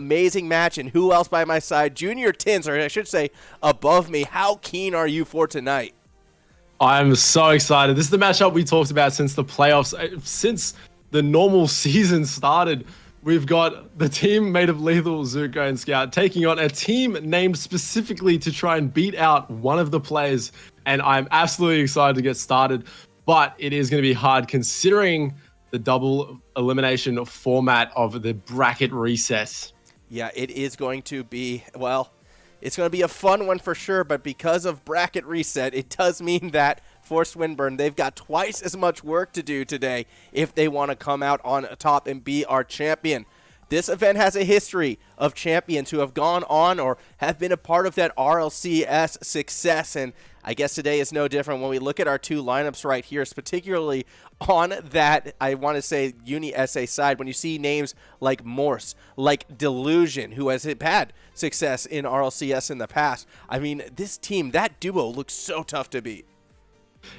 Amazing match, and who else by my side? JrTins, or I should say above me. How keen are you for tonight? I'm so excited. This is the matchup we talked about since the playoffs, since the normal season started. We've got the team made of Lethal, Zuko, and Scout taking on a team named specifically to try and beat out one of the players, and I'm absolutely excited to get started, but it is going to be hard considering the double elimination format of the bracket reset. Yeah, it is going to be, well, it's going to be a fun one for sure, but because of bracket reset, it does mean that for Swinburne, they've got twice as much work to do today if they want to come out on top and be our champion. This event has a history of champions who have gone on or have been a part of that RLCS success, and I guess today is no different when we look at our two lineups right here, particularly on that, I want to say, UniSA side, when you see names like Morse, like Delusion, who has had success in RLCS in the past. I mean, this team, that duo looks so tough to beat.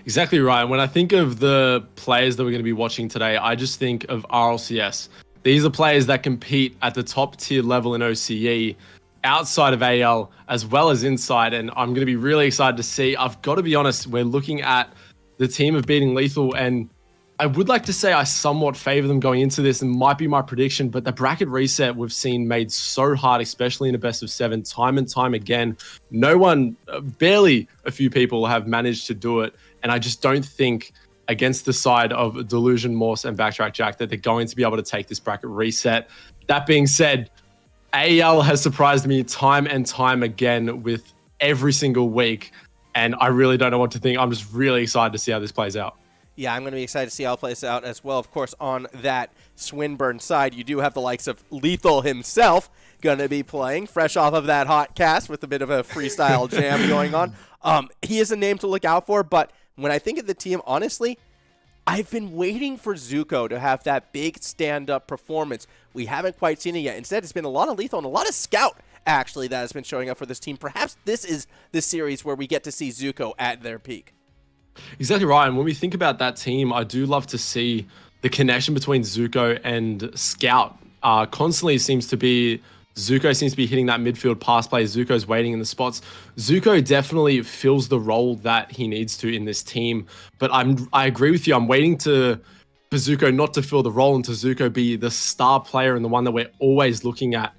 Exactly right. When I think of the players that we're going to be watching today, I just think of RLCS. These are players that compete at the top tier level in OCE, outside of AEL as well as inside, and I'm going to be really excited to see. I've got to be honest, we're looking at the team of Beating Lethal, and I would like to say I somewhat favor them going into this, and might be my prediction, but the bracket reset we've seen made so hard, especially in a best of 7, time and time again. No one, barely a few people have managed to do it, and I just don't think against the side of Delusion, Morse, and Backtrack Jack that they're going to be able to take this bracket reset. That being said, AEL has surprised me time and time again with every single week, and I really don't know what to think. I'm just really excited to see how this plays out. Yeah, I'm going to be excited to see how it plays out as well. Of course, on that Swinburne side, you do have the likes of Lethal himself going to be playing, fresh off of that hot cast with a bit of a freestyle jam going on. He is a name to look out for, but when I think of the team, honestly, I've been waiting for Zuko to have that big stand-up performance. We haven't quite seen it yet. Instead, it's been a lot of Lethal and a lot of Scout, actually, that has been showing up for this team. Perhaps this is the series where we get to see Zuko at their peak. Exactly right. And when we think about that team, I do love to see the connection between Zuko and Scout. Constantly seems to be Zuko seems to be hitting that midfield pass play. Zuko's waiting in the spots. Zuko definitely fills the role that he needs to in this team. But I agree with you. I'm waiting for Zuko not to fill the role and to Zuko be the star player and the one that we're always looking at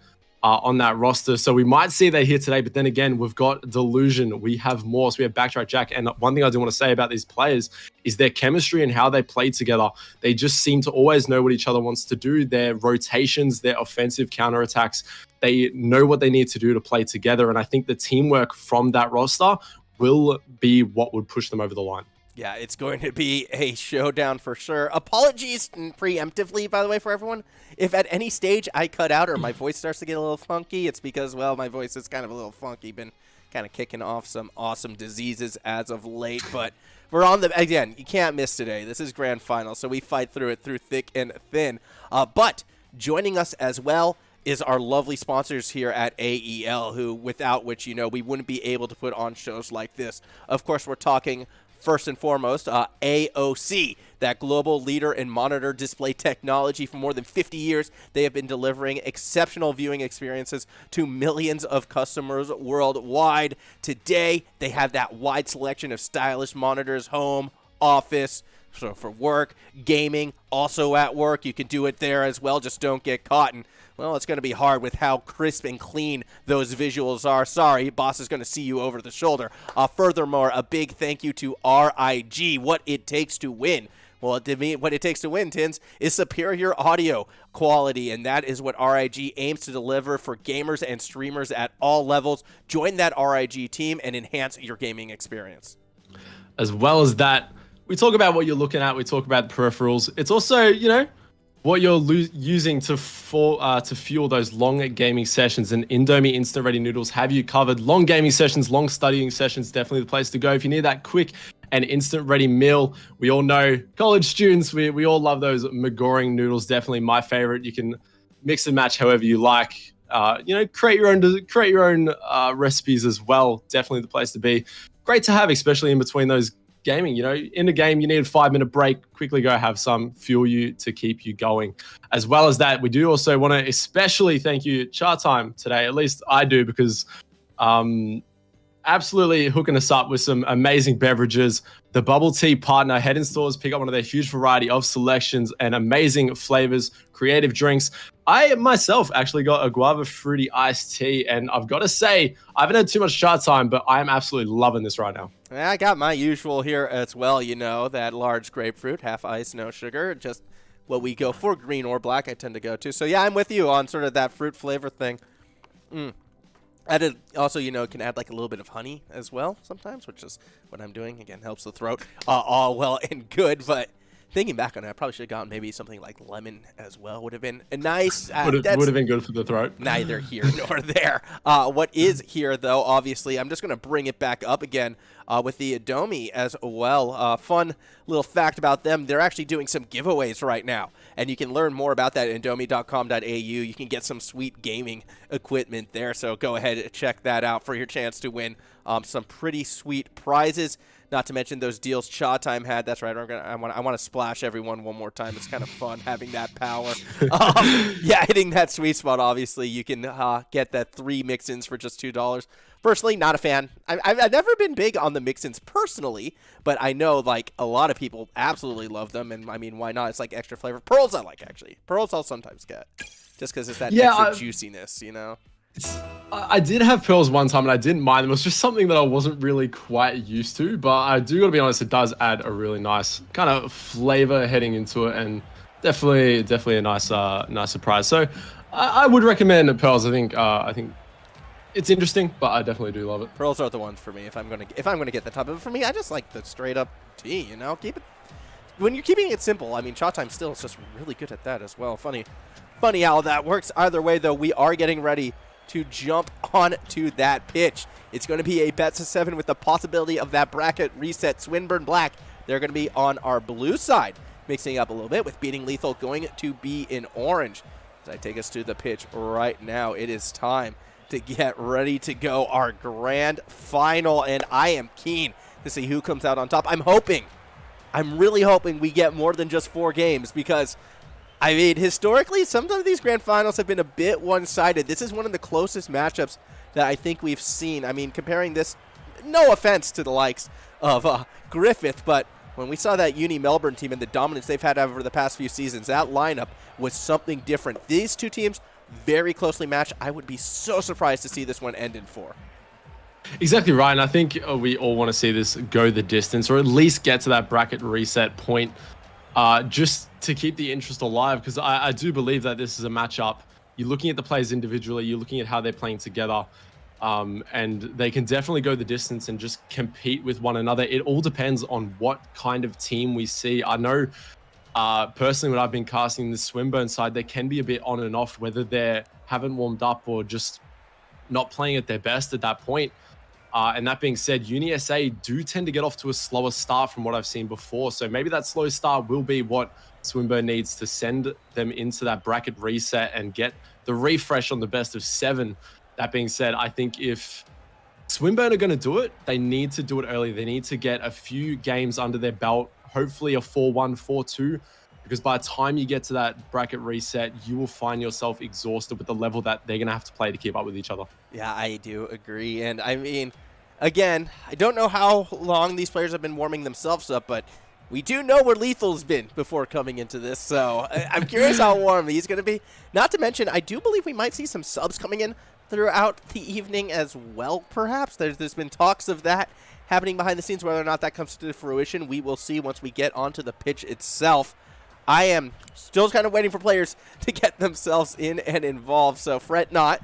on that roster. So we might see that here today, but then again, we've got Delusion, we have Morse, we have Backtrack Jack, and one thing I do want to say about these players is their chemistry and how they play together. They just seem to always know what each other wants to do, their rotations, their offensive counterattacks. They know what they need to do to play together, and I think the teamwork from that roster will be what would push them over the line. Yeah, it's going to be a showdown for sure. Apologies preemptively, by the way, for everyone. If at any stage I cut out or my voice starts to get a little funky, it's because, well, my voice is kind of a little funky. Been kind of kicking off some awesome diseases as of late, but we're on the, again, you can't miss today. This is grand final, so we fight through it through thick and thin. But joining us as well is our lovely sponsors here at AEL, who, without which, you know, we wouldn't be able to put on shows like this. Of course, we're talking first and foremost, AOC, that global leader in monitor display technology. For more than 50 years, they have been delivering exceptional viewing experiences to millions of customers worldwide. Today, they have that wide selection of stylish monitors, home, office, so for work, gaming, also at work. You can do it there as well, just don't get caught. And, well, it's going to be hard with how crisp and clean those visuals are. Sorry, boss is going to see you over the shoulder. Furthermore, a big thank you to RIG, what it takes to win. Well, what it takes to win, Tins, is superior audio quality, and that is what RIG aims to deliver for gamers and streamers at all levels. Join that RIG team and enhance your gaming experience. As well as that, we talk about what you're looking at. We talk about peripherals. It's also, you know, what you're using to fuel those long gaming sessions, and Indomie Instant Ready Noodles have you covered. Long gaming sessions, long studying sessions, definitely the place to go. If you need that quick and instant ready meal, we all know college students, we all love those McGoring noodles. Definitely my favorite. You can mix and match however you like. You know, create your own recipes as well. Definitely the place to be. Great to have, especially in between those gaming. You know, in the game, you need a 5-minute break, quickly go have some, fuel you to keep you going. As well as that, we do also want to especially thank you, Chatime, today. At least I do, because absolutely hooking us up with some amazing beverages. The bubble tea partner, head in stores, pick up one of their huge variety of selections and amazing flavors, creative drinks. I myself actually got a guava fruity iced tea, and I've got to say, I haven't had too much Chatime, but I am absolutely loving this right now. I got my usual here as well, you know, that large grapefruit, half ice, no sugar, just what we go for, green or black, I tend to go to. So yeah, I'm with you on sort of that fruit flavor thing. Added also, you know, can add like a little bit of honey as well sometimes, which is what I'm doing. Again, helps the throat. All well and good, but thinking back on it, I probably should have gotten maybe something like lemon as well. Would have been a nice. Would have been good for the throat. Neither here nor there. What is here, though, obviously, I'm just going to bring it back up again with the Indomie as well. Fun little fact about them, they're actually doing some giveaways right now. And you can learn more about that at indomie.com.au. You can get some sweet gaming equipment there. So go ahead and check that out for your chance to win some pretty sweet prizes. Not to mention those deals Chatime had. That's right. I want to splash everyone one more time. It's kind of fun having that power. Yeah, hitting that sweet spot. Obviously, you can get that 3 mix-ins for just $2. Personally, not a fan. I've never been big on the mix-ins personally, but I know like a lot of people absolutely love them. And I mean, why not? It's like extra flavor. Pearls I like, actually. Pearls I'll sometimes get just because it's that extra juiciness, you know. I did have pearls one time and I didn't mind them. It was just something that I wasn't really quite used to, but I do gotta be honest, it does add a really nice kind of flavor heading into it, and definitely a nice surprise. So I would recommend pearls. I think it's interesting, but I definitely do love it. Pearls are the ones for me if I'm gonna get the top of it. For me, I just like the straight up tea, you know. Keep it when you're keeping it simple. I mean, Chatime still is just really good at that as well. Funny how that works. Either way, though, we are getting ready to jump on to that pitch. It's going to be a best of 7 with the possibility of that bracket reset. Swinburne Black, they're going to be on our blue side, mixing up a little bit with Beating Lethal going to be in orange. As I take us to the pitch right now, it is time to get ready to go our grand final, and I am keen to see who comes out on top. I'm really hoping we get more than just 4 games, because I mean, historically, sometimes these grand finals have been a bit one-sided. This is one of the closest matchups that I think we've seen. I mean, comparing this, no offense to the likes of Griffith, but when we saw that Uni Melbourne team and the dominance they've had over the past few seasons, that lineup was something different. These two teams, very closely matched. I would be so surprised to see this one end in 4. Exactly right, and I think we all want to see this go the distance, or at least get to that bracket reset point. Just to keep the interest alive, because I do believe that this is a matchup. You're looking at the players individually, you're looking at how they're playing together, and they can definitely go the distance and just compete with one another. It all depends on what kind of team we see. I know personally, when I've been casting the Swinburne side, they can be a bit on and off, whether they haven't warmed up or just not playing at their best at that point. And that being said, UniSA do tend to get off to a slower start from what I've seen before. So maybe that slow start will be what Swinburne needs to send them into that bracket reset and get the refresh on the best of 7. That being said, I think if Swinburne are going to do it, they need to do it early. They need to get a few games under their belt, hopefully a 4-1, 4-2. Because by the time you get to that bracket reset, you will find yourself exhausted with the level that they're going to have to play to keep up with each other. Yeah, I do agree. And I mean, again, I don't know how long these players have been warming themselves up, but we do know where Lethal's been before coming into this. So I'm curious how warm he's going to be. Not to mention, I do believe we might see some subs coming in throughout the evening as well, perhaps. There's been talks of that happening behind the scenes. Whether or not that comes to fruition, we will see once we get onto the pitch itself. I am still kind of waiting for players to get themselves in and involved, so fret not.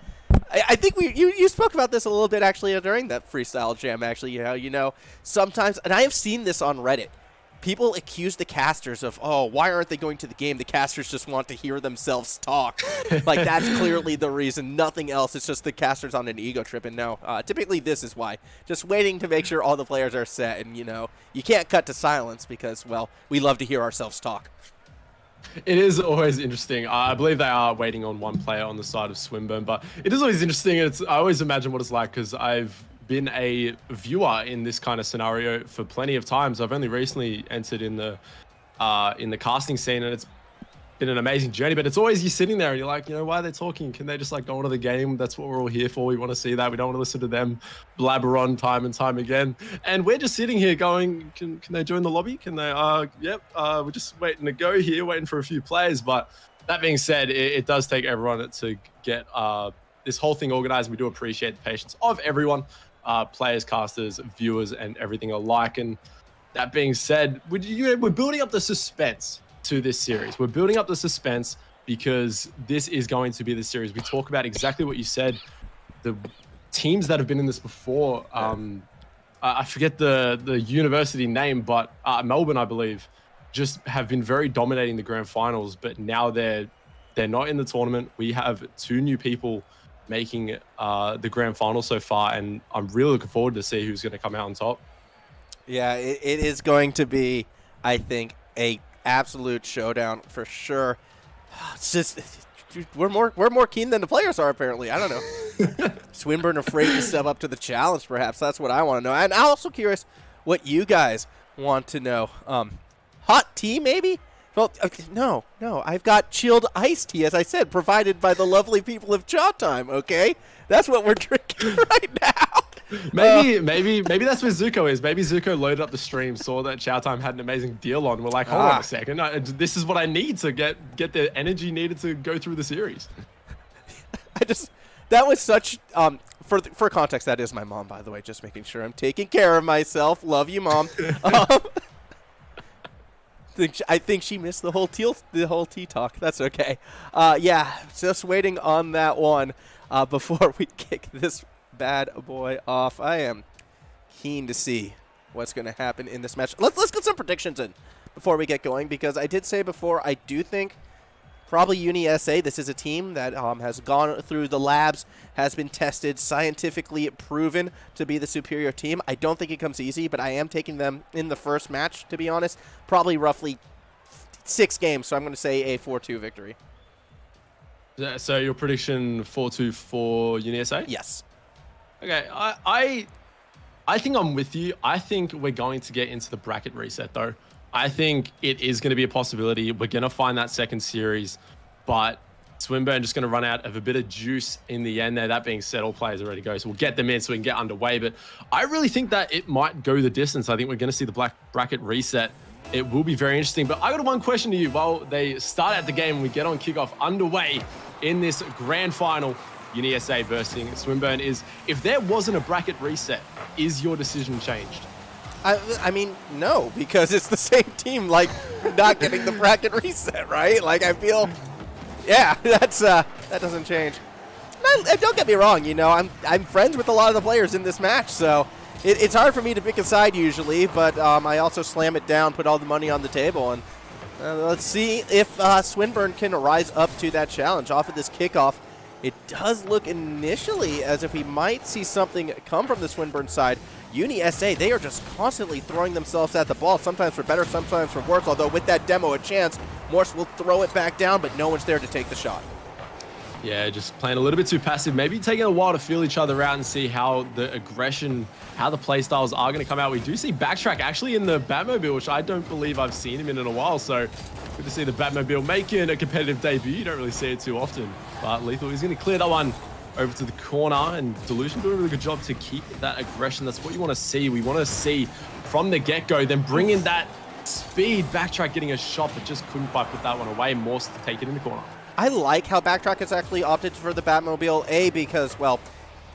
I think you spoke about this a little bit actually during that freestyle jam. Actually, you know, sometimes, and I have seen this on Reddit. People accuse the casters of, oh, why aren't they going to the game? The casters just want to hear themselves talk. Like, that's clearly the reason. Nothing else. It's just the casters on an ego trip. And no, typically this is why. Just waiting to make sure all the players are set. And, you know, you can't cut to silence because, well, we love to hear ourselves talk. It is always interesting. I believe they are waiting on one player on the side of Swinburne, but it is always interesting. I always imagine what it's like, because I've been a viewer in this kind of scenario for plenty of times. I've only recently entered in the casting scene, and it's been an amazing journey. But it's always you sitting there and you're like, you know, why are they talking? Can they just like go on to the game? That's what we're all here for. We want to see that. We don't want to listen to them blabber on time and time again. And we're just sitting here going, can they join the lobby? Can they? Yep. We're just waiting to go here, waiting for a few players. But that being said, it does take everyone to get this whole thing organized. We do appreciate the patience of everyone, players, casters, viewers, and everything alike. And that being said, we're building up the suspense to this series. We're building up the suspense because this is going to be the series. We talk about exactly what you said. The teams that have been in this before, I forget the university name, but Melbourne, I believe, just have been very dominating the grand finals. But now they're not in the tournament. We have 2 new people making the grand final so far, and I'm really looking forward to see who's going to come out on top. Yeah, it is going to be, I think, a absolute showdown for sure. It's just we're more keen than the players are, apparently. I don't know. Swinburne afraid to step up to the challenge, perhaps. That's what I want to know. And I'm also curious what you guys want to know. Hot tea, maybe? Well, no. I've got chilled iced tea, as I said, provided by the lovely people of Chatime. Okay, that's what we're drinking right now. Maybe that's where Zuko is. Maybe Zuko loaded up the stream, saw that Chatime had an amazing deal on. We're like, hold on a second. This is what I need to get the energy needed to go through the series. That was such, for context, that is my mom, by the way, just making sure I'm taking care of myself. Love you, Mom. I think she missed the whole tea talk. That's okay. Yeah, just waiting on that one before we kick this bad boy off. I am keen to see what's going to happen in this match. Let's get some predictions in before we get going, because I did say before, I do think probably UniSA, this is a team that has gone through the labs, has been tested, scientifically proven to be the superior team. I don't think it comes easy, but I am taking them in the first match, to be honest. Probably roughly 6 games, so I'm going to say a 4-2 victory. So your prediction 4-2 for UniSA? Yes. Okay, I think I'm with you. I think we're going to get into the bracket reset, though. I think it is going to be a possibility. We're going to find that second series, but Swinburne just going to run out of a bit of juice in the end there. That being said, all players are ready to go, so we'll get them in so we can get underway. But I really think that it might go the distance. I think we're going to see the black bracket reset. It will be very interesting. But I got one question to you while they start at the game and we get on kickoff underway in this grand final. UniSA versus Swinburne is, if there wasn't a bracket reset, is your decision changed? I mean, no, because it's the same team, like, not getting the bracket reset, right? Like, I feel, yeah, that doesn't change. Don't get me wrong, you know, I'm friends with a lot of the players in this match, so it's hard for me to pick a side usually, but I also slam it down, put all the money on the table, and let's see if Swinburne can rise up to that challenge off of this kickoff. It does look initially as if we might see something come from the Swinburne side. UniSA, they are just constantly throwing themselves at the ball, sometimes for better, sometimes for worse, although with that demo a chance, Morse will throw it back down, but no one's there to take the shot. Yeah, just playing a little bit too passive, maybe taking a while to feel each other out and see how the aggression, how the play styles are going to come out. We do see Backtrack actually in the Batmobile, which I don't believe I've seen him in a while, so good to see the Batmobile making a competitive debut. You don't really see it too often, but Lethal is going to clear that one over to the corner, and Delusion doing a really good job to keep that aggression. That's what you want to see. We want to see from the get-go, then bring in that speed. Backtrack getting a shot, but just couldn't quite put that one away. Morse to take it in the corner. I like how Backtrack has actually opted for the Batmobile, because, well,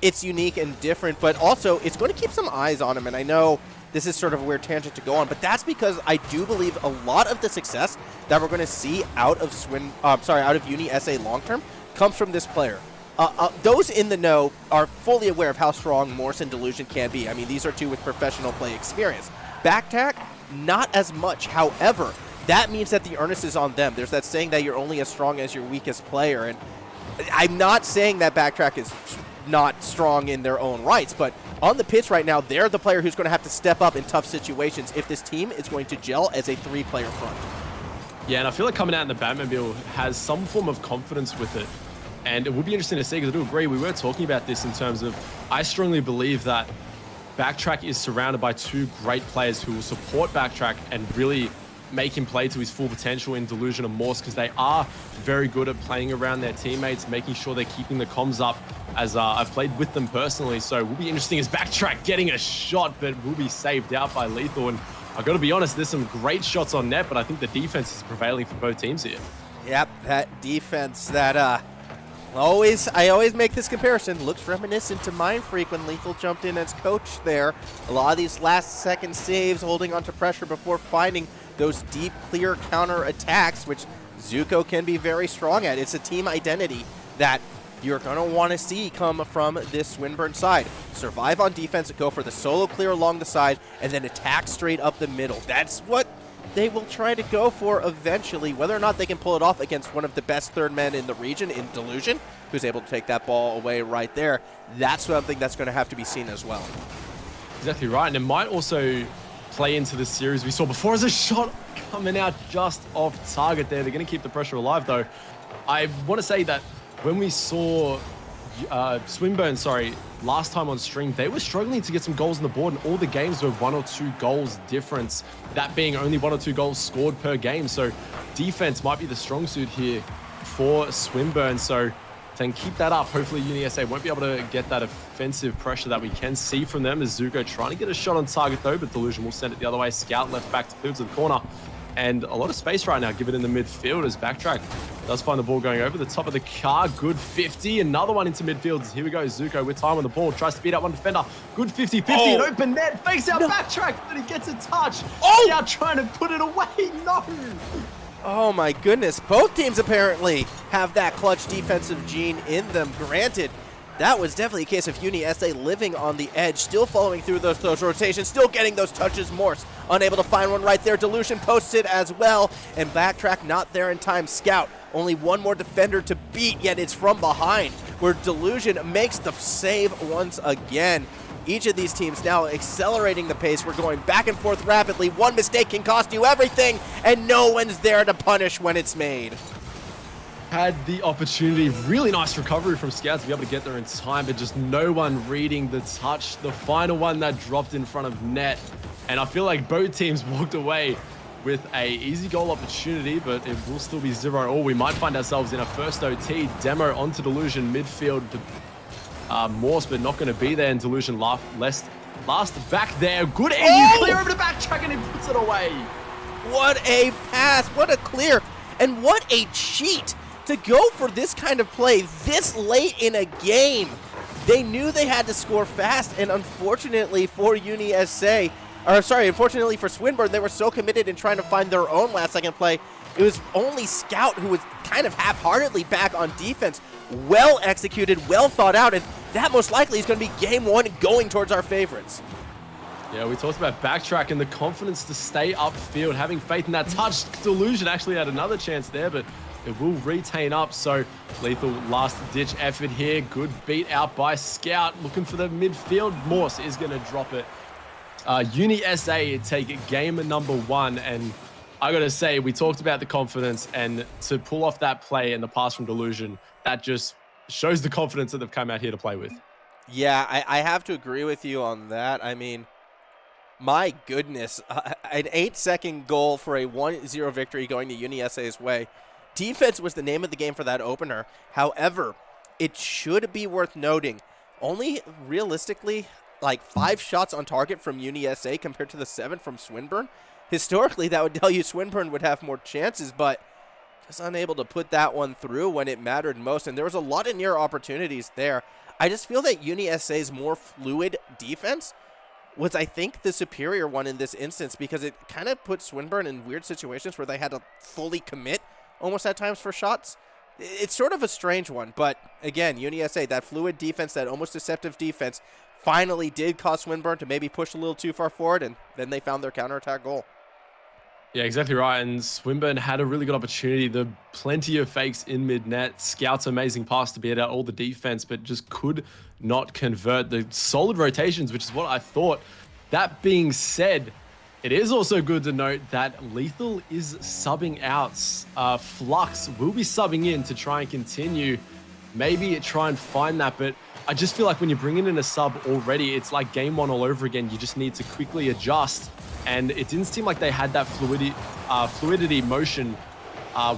it's unique and different, but also it's going to keep some eyes on him. And I know this is sort of a weird tangent to go on, but that's because I do believe a lot of the success that we're going to see out of UniSA long-term comes from this player. Those in the know are fully aware of how strong Morse and Delusion can be. I mean, these are two with professional play experience. Backtrack, not as much. However, that means that the earnest is on them. There's that saying that you're only as strong as your weakest player, and I'm not saying that Backtrack is not strong in their own rights, but on the pitch right now, they're the player who's going to have to step up in tough situations if this team is going to gel as a 3-player front. Yeah, and I feel like coming out in the Batmobile has some form of confidence with it. And it would be interesting to see, because I do agree, we were talking about this in terms of, I strongly believe that Backtrack is surrounded by two great players who will support Backtrack and really make him play to his full potential in Delusion and Morse, because they are very good at playing around their teammates, making sure they're keeping the comms up, as I've played with them personally. So it will be interesting as Backtrack getting a shot, but will be saved out by Lethal. And I've got to be honest, there's some great shots on net, but I think the defense is prevailing for both teams here. Yep, that defense that I always make this comparison. Looks reminiscent to Mind Freak when Lethal jumped in as coach there. A lot of these last-second saves, holding onto pressure before finding those deep, clear counter attacks, which Zuko can be very strong at. It's a team identity that you're going to want to see come from this Swinburne side. Survive on defense, go for the solo clear along the side, and then attack straight up the middle. That's what they will try to go for eventually. Whether or not they can pull it off against one of the best third men in the region in Delusion, who's able to take that ball away right there, that's something that's going to have to be seen as well. Exactly right, and it might also play into the series we saw before as a shot coming out just off target there. They're going to keep the pressure alive, though. I want to say that when we saw Swinburne, last time on stream, they were struggling to get some goals on the board, and all the games were 1 or 2 goals difference, that being only 1 or 2 goals scored per game. So defense might be the strong suit here for Swinburne. So then keep that up. Hopefully UniSA won't be able to get that offensive pressure that we can see from them, as Zuko trying to get a shot on target though, but Delusion will send it the other way. Scout left back to the corner. And a lot of space right now given in the midfield as Backtrack does find the ball going over the top of the car. Good 50. Another one into midfield. Here we go. Zuko with time on the ball. Tries to beat out one defender. Good 50-50. An open net. Fakes out Backtrack, but he gets a touch. Now trying to put it away. No. Oh my goodness. Both teams apparently have that clutch defensive gene in them. Granted, that was definitely a case of UniSA living on the edge, still following through those rotations, still getting those touches. Morse unable to find one right there. Delusion posted as well, and Backtrack not there in time. Scout, only one more defender to beat, yet it's from behind, where Delusion makes the save once again. Each of these teams now accelerating the pace. We're going back and forth rapidly. One mistake can cost you everything, and no one's there to punish when it's made. Had the opportunity, really nice recovery from Scout to be able to get there in time, but just no one reading the touch. The final one that dropped in front of net, and I feel like both teams walked away with a easy goal opportunity, but it will still be 0-0. We might find ourselves in a first OT. Demo onto Delusion midfield. Morse, but not going to be there, and Delusion last back there. Good angle, clear over the Backtrack, and he puts it away. What a pass, what a clear, and what a cheat to go for this kind of play this late in a game. They knew they had to score fast, and unfortunately for UniSA, unfortunately for Swinburne, they were so committed in trying to find their own last-second play. It was only Scout who was kind of half-heartedly back on defense. Well executed, well thought out, and that most likely is going to be game one going towards our favorites. Yeah, we talked about Backtrack and the confidence to stay upfield, having faith in that touch. Delusion actually had another chance there, but it will retain up. So Lethal last-ditch effort here. Good beat out by Scout, looking for the midfield. Morse is going to drop it. UniSA take game number 1, and I got to say, we talked about the confidence, and to pull off that play and the pass from Delusion, that just shows the confidence that they've come out here to play with. Yeah, I have to agree with you on that. I mean, my goodness, an 8-second goal for a 1-0 victory going to UniSA's way. Defense was the name of the game for that opener. However, it should be worth noting, only realistically like 5 shots on target from UniSA compared to the 7 from Swinburne. Historically, that would tell you Swinburne would have more chances, but just unable to put that one through when it mattered most. And there was a lot of near opportunities there. I just feel that UniSA's more fluid defense was, I think, the superior one in this instance, because it kind of put Swinburne in weird situations where they had to fully commit almost at times for shots. It's sort of a strange one, but again, UniSA, that fluid defense, that almost deceptive defense, finally did cause Swinburne to maybe push a little too far forward, and then they found their counterattack goal. Yeah, exactly right. And Swinburne had a really good opportunity. The plenty of fakes in mid-net. Scout's amazing pass to beat out all the defense, but just could not convert. The solid rotations, which is what I thought. That being said, it is also good to note that Lethal is subbing out. Flux will be subbing in to try and continue maybe try and find that. But I just feel like when you're bringing in a sub already, it's like game one all over again. You just need to quickly adjust. And it didn't seem like they had that fluidity motion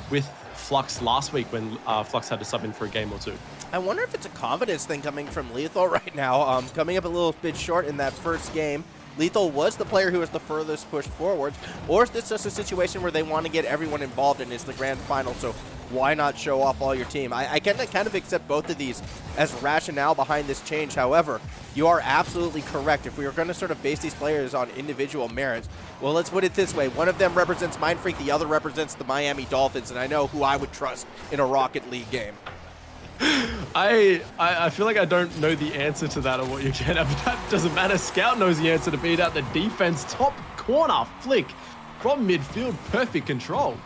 with Flux last week when Flux had to sub in for a game or two. I wonder if it's a confidence thing coming from Lethal right now. Coming up a little bit short in that first game. Lethal was the player who was the furthest pushed forwards, or is this just a situation where they want to get everyone involved and it's the grand final, so why not show off all your team? I can kind of accept both of these as rationale behind this change. However, you are absolutely correct. If we were going to sort of base these players on individual merits, well, let's put it this way. One of them represents Mind Freak, the other represents the Miami Dolphins, and I know who I would trust in a Rocket League game. I feel like I don't know the answer to that or what you're getting at, but that doesn't matter. Scout knows the answer to beat out the defense. Top corner flick from midfield. Perfect control.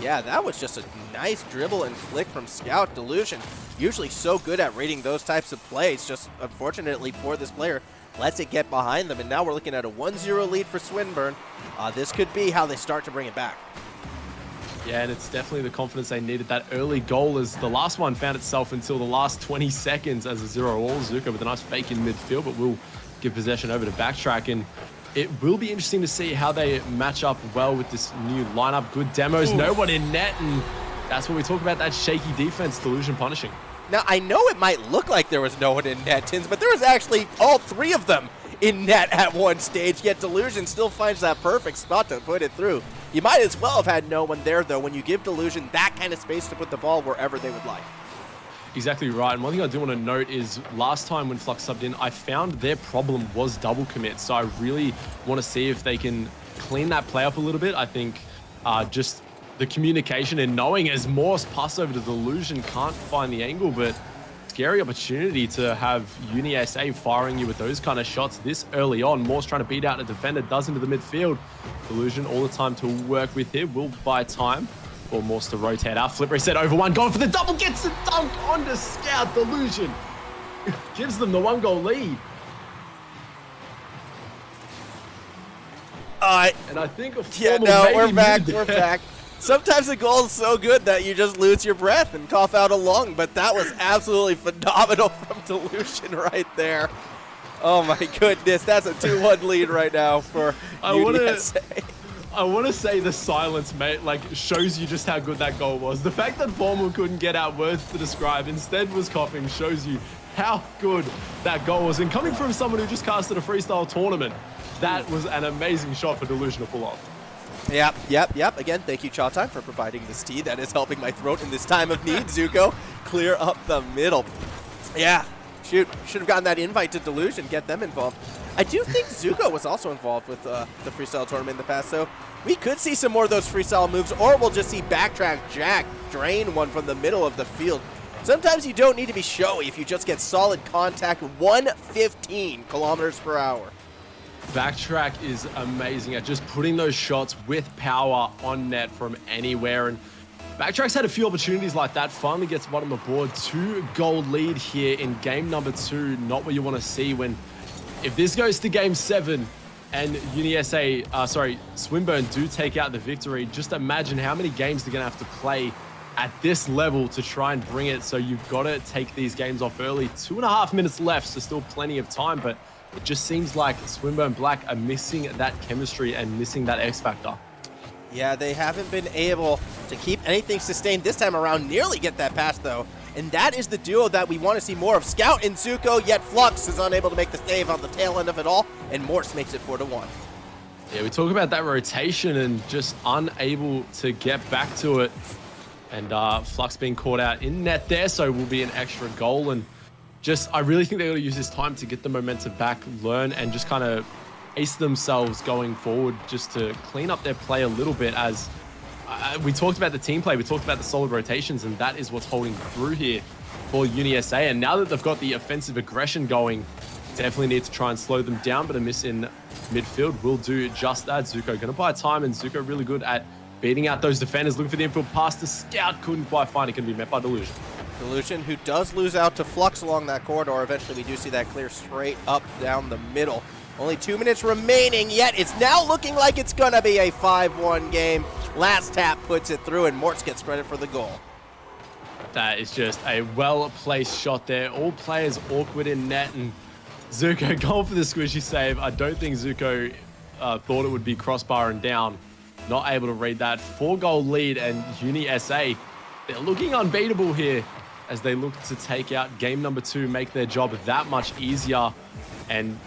Yeah, that was just a nice dribble and flick from Scout. Delusion, usually so good at reading those types of plays, just unfortunately for this player, lets it get behind them. And now we're looking at a 1-0 lead for Swinburne. This could be how they start to bring it back. Yeah, and it's definitely the confidence they needed. That early goal, as the last one found itself until the last 20 seconds as a 0-all. Zuko with a nice fake in midfield, but will give possession over to Backtrack. And it will be interesting to see how they match up well with this new lineup. Good demos, no one in net, and that's what we talk about, that shaky defense, Delusion punishing. Now, I know it might look like there was no one in net, Tins, but there was actually all three of them in net at one stage, yet Delusion still finds that perfect spot to put it through. You might as well have had no one there, though, when you give Delusion that kind of space to put the ball wherever they would like. Exactly right. And one thing I do want to note is last time when Flux subbed in, I found their problem was double commit. So I really want to see if they can clean that play up a little bit. I think just the communication and knowing as Morse pass over to Delusion can't find the angle, but scary opportunity to have UniSA firing you with those kind of shots this early on. Morse trying to beat out a defender, does into the midfield. Delusion all the time to work with here, will buy time for Morse to rotate out. Flip reset over one, going for the double, gets the dunk onto Scout. Delusion gives them the 1-goal lead. And I think we're back. Sometimes the goal is so good that you just lose your breath and cough out a lung, but that was absolutely phenomenal from Delusion right there. Oh my goodness, that's a 2-1 lead right now for UniSA. I want to say the silence, mate, like shows you just how good that goal was. The fact that Formal couldn't get out words to describe, instead was coughing, shows you how good that goal was. And coming from someone who just casted a freestyle tournament, that was an amazing shot for Delusion to pull off. Yep. Again, thank you, Chatime, for providing this tea that is helping my throat in this time of need. Zuko, clear up the middle. Yeah, shoot. Should have gotten that invite to Delusion, get them involved. I do think Zuko was also involved with the freestyle tournament in the past, so we could see some more of those freestyle moves, or we'll just see Backtrack Jack drain one from the middle of the field. Sometimes you don't need to be showy if you just get solid contact, 115 kilometers per hour. Backtrack is amazing at just putting those shots with power on net from anywhere. And Backtrack's had a few opportunities like that. Finally gets one on the board. 2-goal lead here in game number 2. Not what you want to see when, if this goes to game 7 and Swinburne do take out the victory, just imagine how many games they're going to have to play at this level to try and bring it. So you've got to take these games off early. 2.5 minutes left, so still plenty of time, but it just seems like Swinburne Black are missing that chemistry and missing that X factor. Yeah, they haven't been able to keep anything sustained this time around. Nearly get that pass, though. And that is the duo that we want to see more of. Scout and Zuko, yet Flux is unable to make the save on the tail end of it all, and Morse makes it 4-1. Yeah, we talk about that rotation and just unable to get back to it. And Flux being caught out in net there, so will be an extra goal. And just, I really think they're going to use this time to get the momentum back, learn, and just kind of ace themselves going forward, just to clean up their play a little bit. As we talked about the team play, we talked about the solid rotations, and that is what's holding through here for UniSA. And now that they've got the offensive aggression going, definitely need to try and slow them down, but a miss in midfield will do just that. Zuko going to buy time, and Zuko really good at beating out those defenders, looking for the infield pass to Scout, couldn't quite find it, can be met by Delusion. Delusion, who does lose out to Flux along that corridor. Eventually, we do see that clear straight up down the middle. Only 2 minutes remaining, yet it's now looking like it's going to be a 5-1 game. Last tap puts it through, and Mortz gets credit for the goal. That is just a well-placed shot there. All players awkward in net, and Zuko going for the squishy save. I don't think Zuko thought it would be crossbar and down. Not able to read that. 4-goal lead, and UniSA, they're looking unbeatable here as they look to take out game number 2, make their job that much easier. And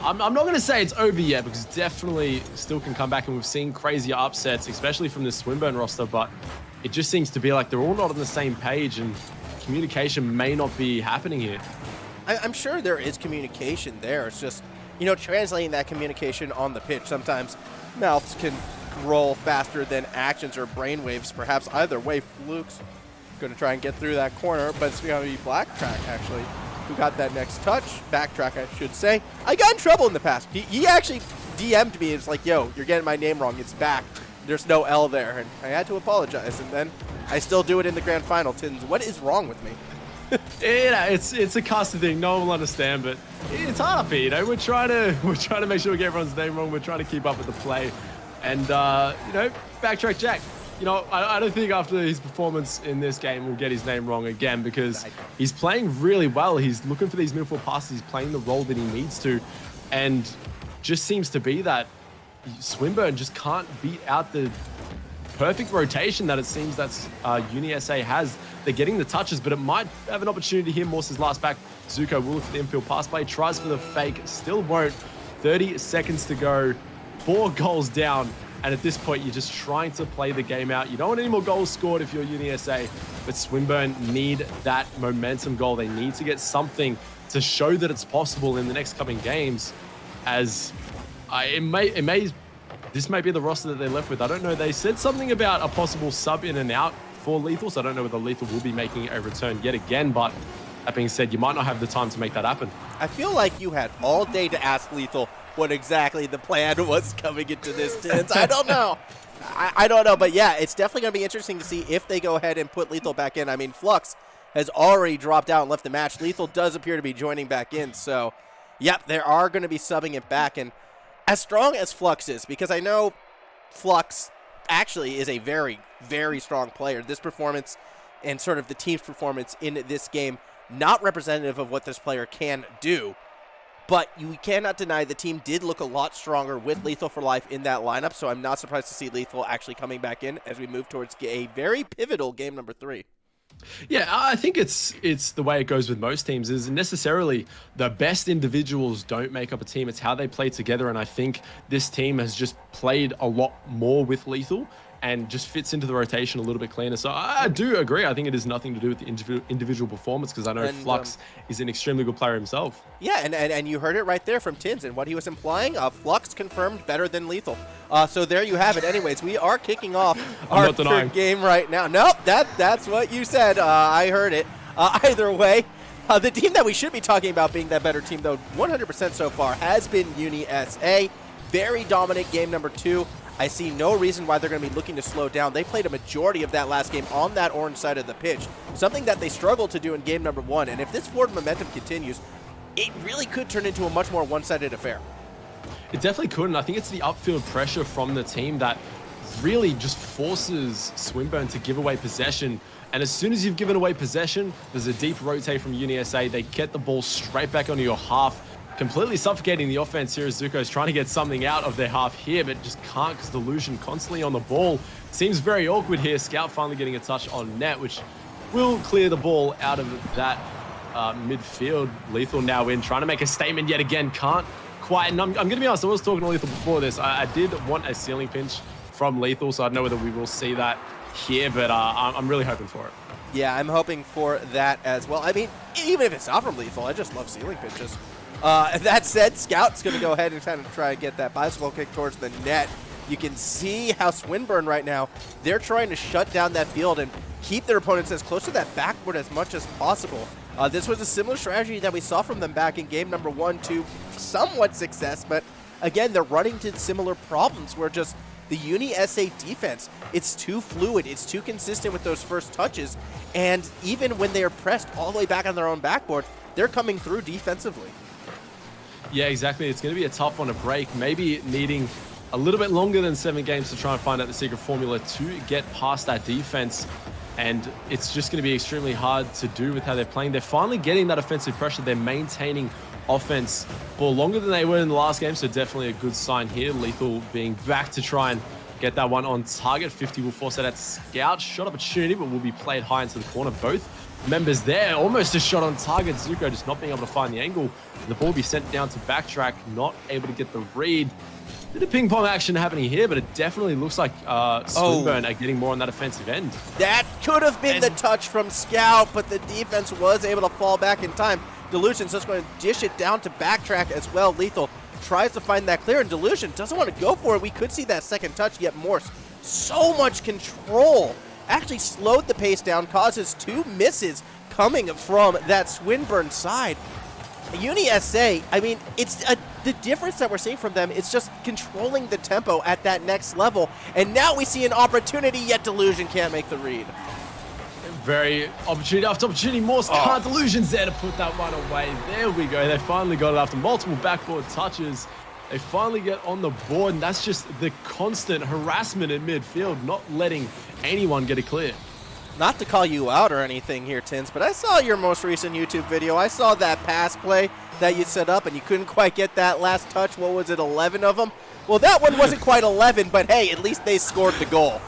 I'm not going to say it's over yet, because definitely still can come back, and we've seen crazier upsets, especially from the Swinburne roster, but it just seems to be like they're all not on the same page, and communication may not be happening here. I'm sure there is communication there. It's just, translating that communication on the pitch. Sometimes mouths can roll faster than actions or brainwaves. Perhaps either way, Fluke's going to try and get through that corner, but it's going to be Blacktrack, actually, who got that next touch. Backtrack, I should say. I got in trouble in the past. He actually DM'd me. It's like, yo, you're getting my name wrong. It's back. There's no L there, and I had to apologize, and then I still do it in the grand final. Tins, what is wrong with me? Yeah, it's a Caster thing. No one will understand, but it's hard up here. We're trying to make sure we get everyone's name wrong. We're trying to keep up with the play, and Backtrack Jack. I don't think after his performance in this game we'll get his name wrong again, because he's playing really well. He's looking for these midfield passes. He's playing the role that he needs to, and just seems to be that Swinburne just can't beat out the perfect rotation that it seems that UniSA has. They're getting the touches, but it might have an opportunity here. Morse's last back. Zuko will look for the infield pass play, tries for the fake, still won't. 30 seconds to go, 4 goals down, and at this point you're just trying to play the game out. You don't want any more goals scored if you're UniSA, but Swinburne need that momentum goal. They need to get something to show that it's possible in the next coming games, as this may be the roster that they're left with. I don't know. They said something about a possible sub in and out for Lethal, so I don't know whether Lethal will be making a return yet again, but that being said, you might not have the time to make that happen. I feel like you had all day to ask Lethal what exactly the plan was coming into this, Tins. I don't know. I don't know, but yeah, it's definitely going to be interesting to see if they go ahead and put Lethal back in. I mean, Flux has already dropped out and left the match. Lethal does appear to be joining back in, so yep, they are going to be subbing it back. And as strong as Flux is, because I know Flux actually is a very, very strong player, this performance and sort of the team's performance in this game, not representative of what this player can do. But you cannot deny the team did look a lot stronger with Lethal for Life in that lineup, so I'm not surprised to see Lethal actually coming back in as we move towards a very pivotal game number 3. Yeah, I think it's the way it goes with most teams, is necessarily the best individuals don't make up a team. It's how they play together, and I think this team has just played a lot more with Lethal and just fits into the rotation a little bit cleaner. So I do agree. I think it has nothing to do with the individual performance, because I know Flux is an extremely good player himself. Yeah, and you heard it right there from Tins, and what he was implying, Flux confirmed better than Lethal. So there you have it. Anyways, we are kicking off our third game right now. Nope, that's what you said. I heard it. Either way, the team that we should be talking about being that better team, though, 100% so far, has been UniSA. Very dominant game number 2. I see no reason why they're going to be looking to slow down. They played a majority of that last game on that orange side of the pitch, something that they struggled to do in game number 1. And if this forward momentum continues, it really could turn into a much more one-sided affair. It definitely could, and I think it's the upfield pressure from the team that really just forces Swinburne to give away possession. And as soon as you've given away possession, there's a deep rotate from UniSA. They get the ball straight back onto your half, completely suffocating the offense here as Zuko's trying to get something out of their half here, but just can't because Delusion constantly on the ball. Seems very awkward here. Scout finally getting a touch on net, which will clear the ball out of that midfield. Lethal now in, trying to make a statement yet again. Can't quite. And I'm going to be honest, I was talking to Lethal before this. I did want a ceiling pinch from Lethal, so I don't know whether we will see that here, but I'm really hoping for it. Yeah, I'm hoping for that as well. I mean, even if it's not from Lethal, I just love ceiling pinches. That said, Scout's going to go ahead and kind of try and get that bicycle kick towards the net. You can see how Swinburne right now, they're trying to shut down that field and keep their opponents as close to that backboard as much as possible. This was a similar strategy that we saw from them back in game number 1 to somewhat success, but again, they're running into similar problems where just the UniSA defense, it's too fluid, it's too consistent with those first touches, and even when they are pressed all the way back on their own backboard, they're coming through defensively. Yeah, exactly. It's going to be a tough one to break. Maybe needing a little bit longer than 7 games to try and find out the secret formula to get past that defense. and it's just going to be extremely hard to do with how they're playing. They're finally getting that offensive pressure. They're maintaining offense for longer than they were in the last game, so definitely a good sign here. Lethal being back to try and get that one on target. 50 will force that scout shot opportunity, but will be played high into the corner. Both members there, almost a shot on target. Zuko just not being able to find the angle. The ball will be sent down to backtrack, not able to get the read. Bit of ping pong action happening here, but it definitely looks like Swinburne are getting more on that offensive end. That could have been the touch from Scout, but the defense was able to fall back in time. Delusion's just going to dish it down to backtrack as well. Lethal tries to find that clear, and Delusion doesn't want to go for it. We could see that second touch, yet Morse, so much control, actually slowed the pace down, causes 2 misses coming from that Swinburne side. UniSA, I mean, it's the difference that we're seeing from them is just controlling the tempo at that next level. And now we see an opportunity, yet Delusion can't make the read. Very opportunity after opportunity. Morse can't. Delusion's there to put that one away. There we go. They finally got it after multiple backboard touches. They finally get on the board, and that's just the constant harassment in midfield, not letting anyone get it clear. Not to call you out or anything here, Tins, but I saw your most recent YouTube video. I saw that pass play that you set up, and you couldn't quite get that last touch. What was it, 11 of them? Well, that one wasn't quite 11, but hey, at least they scored the goal.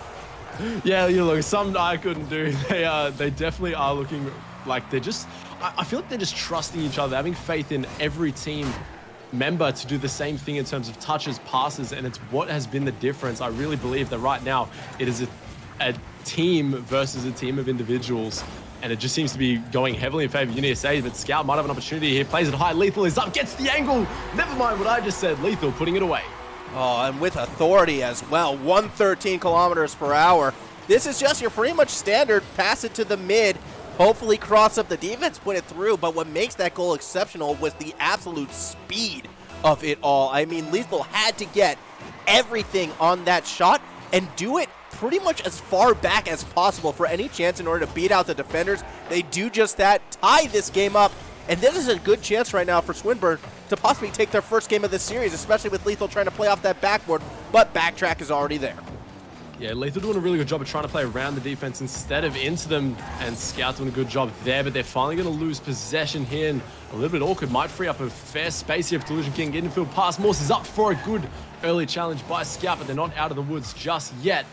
Yeah, you look, something I couldn't do. They definitely are looking like they're just, I feel like they're just trusting each other, having faith in every team member to do the same thing in terms of touches, passes, and it's what has been the difference. I really believe that right now it is a team versus a team of individuals, and it just seems to be going heavily in favor of UniSA, but Scout might have an opportunity here, plays it high, Lethal is up, gets the angle, never mind what I just said, Lethal putting it away. Oh, and with authority as well, 113 kilometers per hour. This is just your pretty much standard, pass it to the mid, hopefully cross up the defense, put it through, but what makes that goal exceptional was the absolute speed of it all. I mean, Lethal had to get everything on that shot and do it pretty much as far back as possible for any chance in order to beat out the defenders. They do just that, tie this game up, and this is a good chance right now for Swinburne to possibly take their first game of the series, especially with Lethal trying to play off that backboard, but backtrack is already there. Yeah, Lethal doing a really good job of trying to play around the defense instead of into them, and Scout doing a good job there, but they're finally going to lose possession here, and a little bit awkward. Might free up a fair space here if Delusion can get infield pass. Morse is up for a good early challenge by Scout, but they're not out of the woods just yet.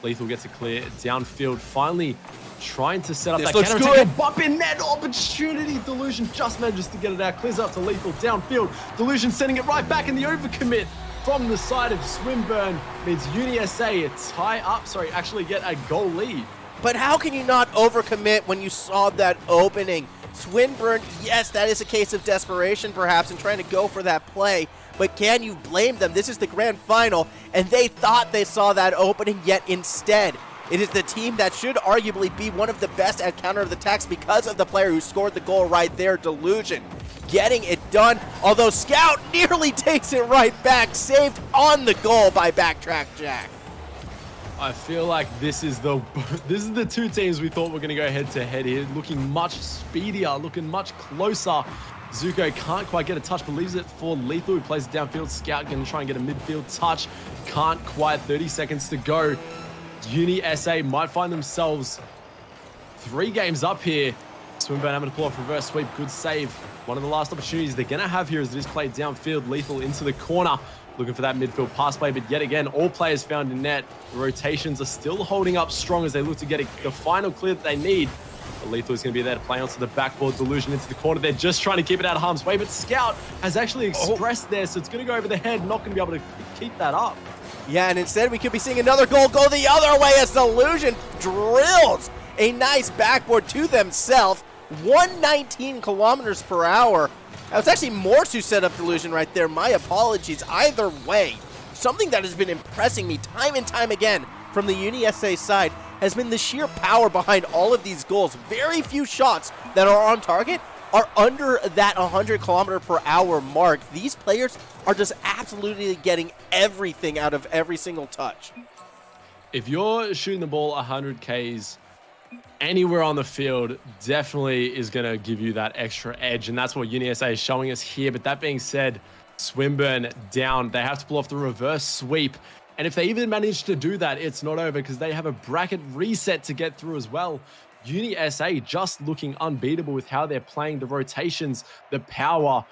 Lethal gets a clear downfield, finally trying to set up that counter-attack. Bump in net opportunity. Delusion just manages to get it out. Clears up to Lethal downfield. Delusion sending it right back in the overcommit from the side of Swinburne. Means UniSA tie up, actually get a goal lead. But how can you not overcommit when you saw that opening? Swinburne, yes, that is a case of desperation perhaps and trying to go for that play, but can you blame them? This is the grand final, and they thought they saw that opening, yet instead, it is the team that should arguably be one of the best at counter-attacks because of the player who scored the goal right there, Delusion. Getting it done, although Scout nearly takes it right back, saved on the goal by Backtrack Jack. I feel like this is the two teams we thought were going to go head-to-head here, looking much speedier, looking much closer. Zuko can't quite get a touch, but leaves it for Lethal, who plays it downfield. Scout going to try and get a midfield touch. Can't quite, 30 seconds to go. UniSA might find themselves 3 games up here. Swinburne having to pull off reverse sweep. Good save. One of the last opportunities they're going to have here is this play downfield. Lethal into the corner. Looking for that midfield pass play, but yet again, all players found in net. The rotations are still holding up strong as they look to get the final clear that they need. But Lethal is going to be there to play onto the backboard. Delusion into the corner. They're just trying to keep it out of harm's way, but Scout has actually expressed there, so it's going to go over the head. Not going to be able to keep that up. Yeah, and instead we could be seeing another goal go the other way as Delusion drills a nice backboard to themselves. 119 kilometers per hour. That was actually Morse who set up Delusion right there. My apologies. Either way, something that has been impressing me time and time again from the UniSA side has been the sheer power behind all of these goals. Very few shots that are on target are under that 100 kilometer per hour mark. These players are just absolutely getting everything out of every single touch. If you're shooting the ball 100 Ks anywhere on the field, definitely is going to give you that extra edge, and that's what UniSA is showing us here. But that being said, Swinburne down. They have to pull off the reverse sweep, And if they even manage to do that, it's not over because they have a bracket reset to get through as well. UniSA just looking unbeatable with how they're playing, the rotations, the power.